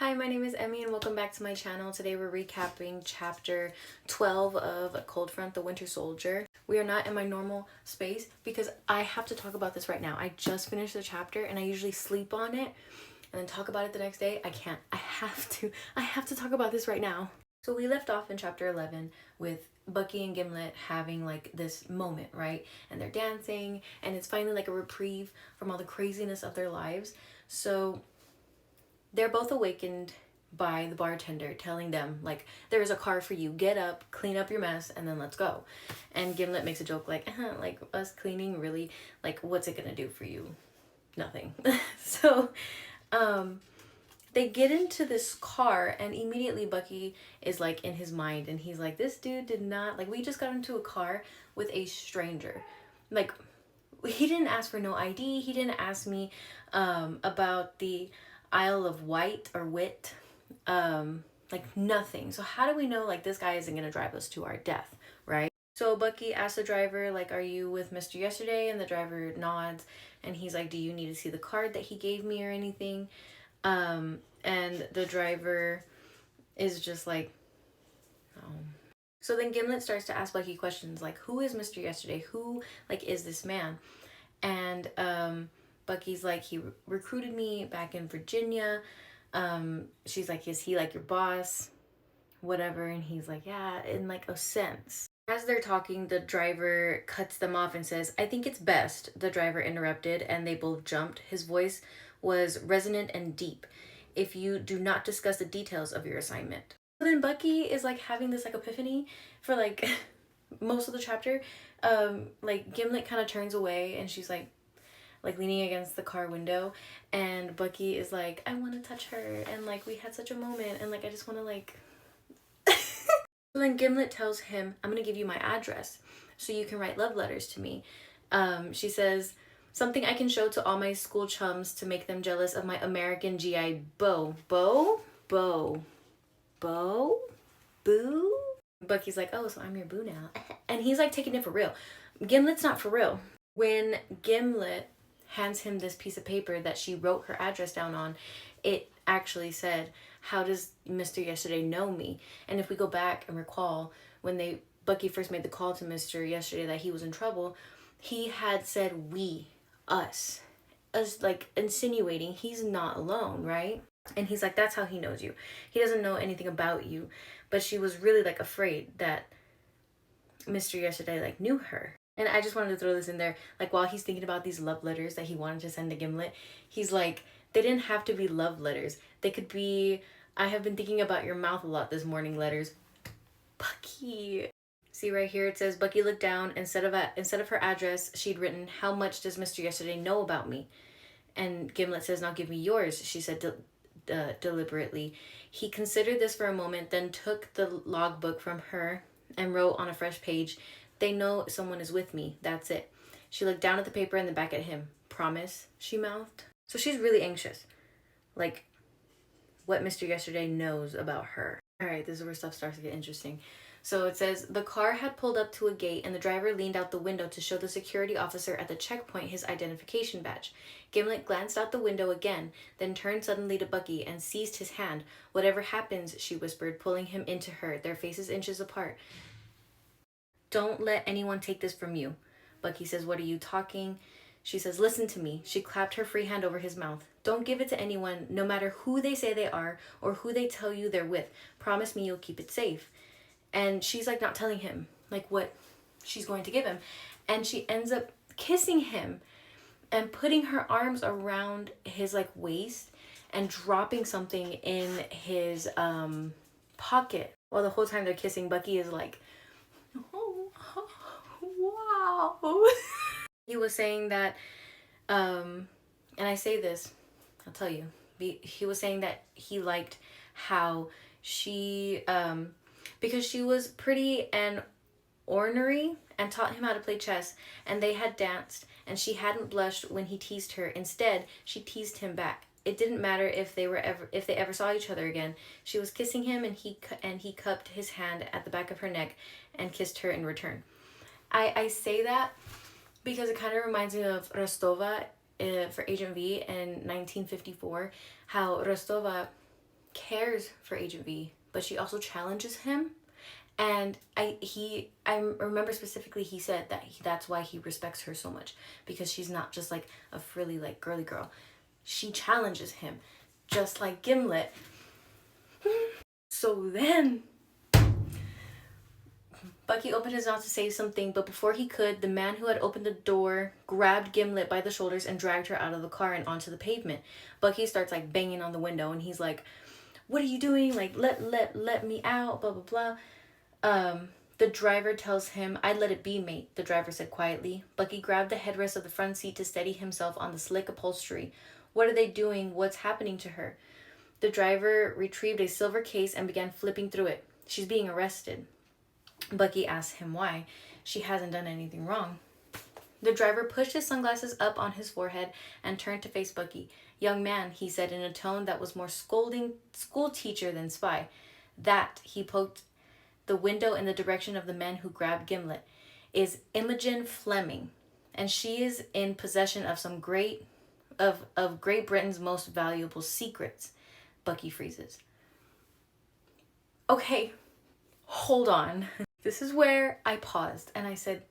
Hi, my name is Emmy and welcome back to my channel. Today we're recapping chapter 12 of Cold Front, the Winter Soldier. We are not in my normal space because I have to talk about this right now. I just finished the chapter and I usually sleep on it and then talk about it the next day. I can't. I have to talk about this right now. So we left off in chapter 11 with Bucky and Gimlet having like this moment, right? And they're dancing and it's finally like a reprieve from all the craziness of their lives. So they're both awakened by the bartender telling them, like, there's a car for you. Get up, clean up your mess, and then let's go. And Gimlet makes a joke like, like, us cleaning, really? Like, what's it gonna do for you? Nothing. So, they get into this car, and immediately Bucky is, like, in his mind, and he's like, this dude did not, like, we just got into a car with a stranger. Like, he didn't ask for no ID. He didn't ask me about the Isle of Wight or Wit, like nothing. So how do we know like this guy isn't gonna drive us to our death, right? So Bucky asks the driver, like, are you with Mr. Yesterday? And the driver nods and he's like, do you need to see the card that he gave me or anything? And the driver is just like, no. So then Gimlet starts to ask Bucky questions like, who is Mr. Yesterday? Who like is this man? And Bucky's like, he recruited me back in Virginia. She's like, is he like your boss? Whatever. And he's like, yeah, in like a sense. As they're talking, the driver cuts them off and says, I think it's best. The driver interrupted and they both jumped. His voice was resonant and deep. If you do not discuss the details of your assignment. So then Bucky is like having this like epiphany for like most of the chapter. Like Gimlet kind of turns away and she's like leaning against the car window, and Bucky is like, I want to touch her, and like we had such a moment, and like I just want to like So then Gimlet tells him, I'm gonna give you my address so you can write love letters to me. She says, something I can show to all my school chums to make them jealous of my American GI beau. Boo. Bucky's like, oh, so I'm your boo now. And he's like taking it for real. Gimlet's not for real. When Gimlet hands him this piece of paper that she wrote her address down on, it actually said, how does Mr. Yesterday know me? And if we go back and recall, when Bucky first made the call to Mr. Yesterday that he was in trouble, he had said we, us, like insinuating he's not alone, right? And he's like, that's how he knows you. He doesn't know anything about you. But she was really like afraid that Mr. Yesterday like knew her. And I just wanted to throw this in there. Like, while he's thinking about these love letters that he wanted to send to Gimlet, he's like, they didn't have to be love letters. They could be, I have been thinking about your mouth a lot this morning letters. Bucky. See right here, it says, Bucky looked down. Instead of her address, she'd written, how much does Mr. Yesterday know about me? And Gimlet says, now give me yours, she said deliberately. He considered this for a moment, then took the logbook from her and wrote on a fresh page, they know someone is with me. That's it. She looked down at the paper and then back at him. Promise, she mouthed. So she's really anxious. Like, what Mr. Yesterday knows about her. Alright, this is where stuff starts to get interesting. So it says, the car had pulled up to a gate and the driver leaned out the window to show the security officer at the checkpoint his identification badge. Gimlet glanced out the window again, then turned suddenly to Bucky and seized his hand. Whatever happens, she whispered, pulling him into her, their faces inches apart. Don't let anyone take this from you. Bucky says, what are you talking? She says, listen to me. She clapped her free hand over his mouth. Don't give it to anyone, no matter who they say they are or who they tell you they're with. Promise me you'll keep it safe. And she's like not telling him like what she's going to give him. And she ends up kissing him and putting her arms around his like waist and dropping something in his pocket. While the whole time they're kissing, Bucky is like, wow. He was saying that, and I say this, I'll tell you, he was saying that he liked how she, because she was pretty and ornery and taught him how to play chess, and they had danced, and she hadn't blushed when he teased her. Instead, she teased him back. It didn't matter if they ever saw each other again. She was kissing him, and he cupped his hand at the back of her neck and kissed her in return. I say that because it kind of reminds me of Rostova for Agent V in 1954, how Rostova cares for Agent V, but she also challenges him. And I remember specifically he said that that's why he respects her so much, because she's not just like a frilly like girly girl. She challenges him, just like Gimlet. So then Bucky opened his mouth to say something, but before he could, the man who had opened the door grabbed Gimlet by the shoulders and dragged her out of the car and onto the pavement. Bucky starts like banging on the window and he's like, "What are you doing? Like, let me out, blah, blah, blah." The driver tells him, "I'd let it be, mate," the driver said quietly. Bucky grabbed the headrest of the front seat to steady himself on the slick upholstery. "What are they doing? What's happening to her?" The driver retrieved a silver case and began flipping through it. "She's being arrested." Bucky asked him why. "She hasn't done anything wrong." The driver pushed his sunglasses up on his forehead and turned to face Bucky. "Young man," he said in a tone that was more scolding school teacher than spy. "That," he poked the window in the direction of the men who grabbed Gimlet, "is Imogen Fleming, and she is in possession of some Great Britain's most valuable secrets." Bucky freezes. Okay, hold on. This is where I paused and I said,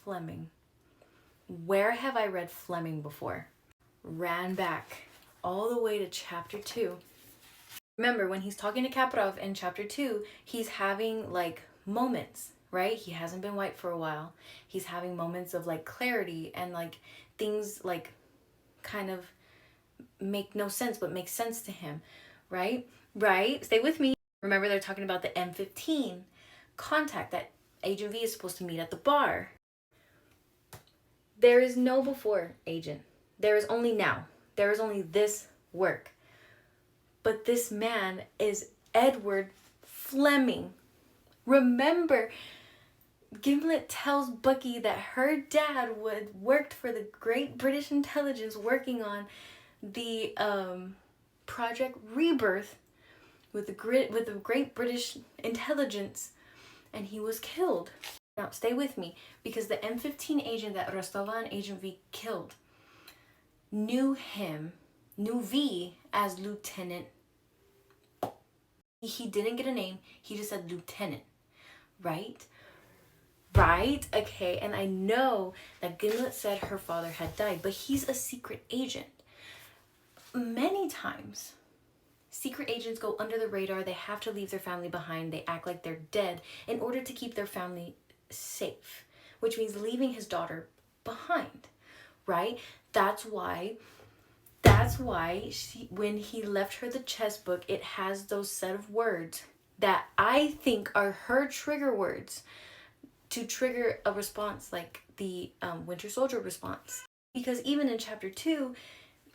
Fleming. Where have I read Fleming before? Ran back all the way to chapter 2. Remember, when he's talking to Kaprov in chapter 2, he's having like moments, right? He hasn't been white for a while. He's having moments of like clarity and like things like kind of make no sense but make sense to him, right? Right? Stay with me. Remember, they're talking about the M15 contact that Agent V is supposed to meet at the bar. There is no before, Agent. There is only now. There is only this work. But this man is Edward Fleming. Remember, Gimlet tells Bucky that her dad worked for the Great British Intelligence working on the Project Rebirth with the Great British Intelligence, and he was killed. Now, stay with me, because the M15 agent that Rostova and Agent V killed knew V as Lieutenant. He didn't get a name. He just said Lieutenant, right? Right? Okay, and I know that Gimlet said her father had died, but he's a secret agent. Many times, secret agents go under the radar. They have to leave their family behind. They act like they're dead in order to keep their family safe, which means leaving his daughter behind, right? That's why when he left her the chess book, it has those set of words that I think are her trigger words to trigger a response like the Winter Soldier response. Because even in chapter 2,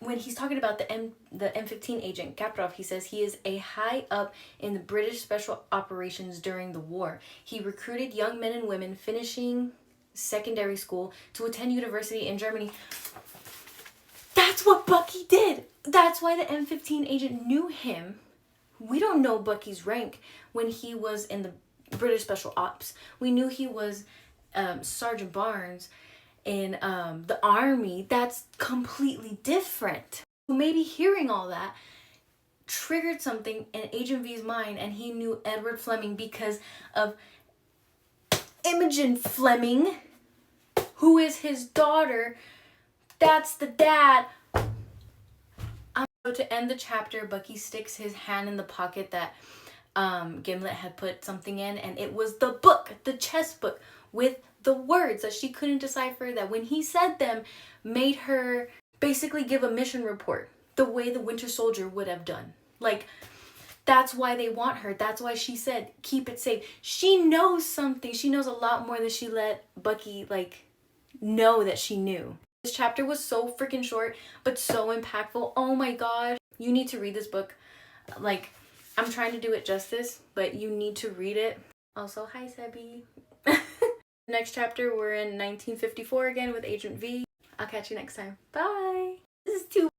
when he's talking about the M15 agent, Kaprov, he says he is a high up in the British Special Operations during the war. He recruited young men and women finishing secondary school to attend university in Germany. That's what Bucky did. That's why the M15 agent knew him. We don't know Bucky's rank when he was in the British Special Ops. We knew he was Sergeant Barnes in the army. That's completely different. Maybe hearing all that triggered something in Agent V's mind, and he knew Edward Fleming because of Imogen Fleming, who is his daughter. That's the dad. So to end the chapter, Bucky sticks his hand in the pocket that Gimlet had put something in, and it was the book, the chess book, with the words that she couldn't decipher, that when he said them made her basically give a mission report the way the Winter Soldier would have done. Like, that's why they want her. That's why she said, keep it safe. She knows something. She knows a lot more than she let Bucky, like, know that she knew. This chapter was so freaking short, but so impactful. Oh my god. You need to read this book. Like, I'm trying to do it justice, but you need to read it. Also, hi, Sebi. Next chapter, we're in 1954 again with Agent V. I'll catch you next time. Bye. This is too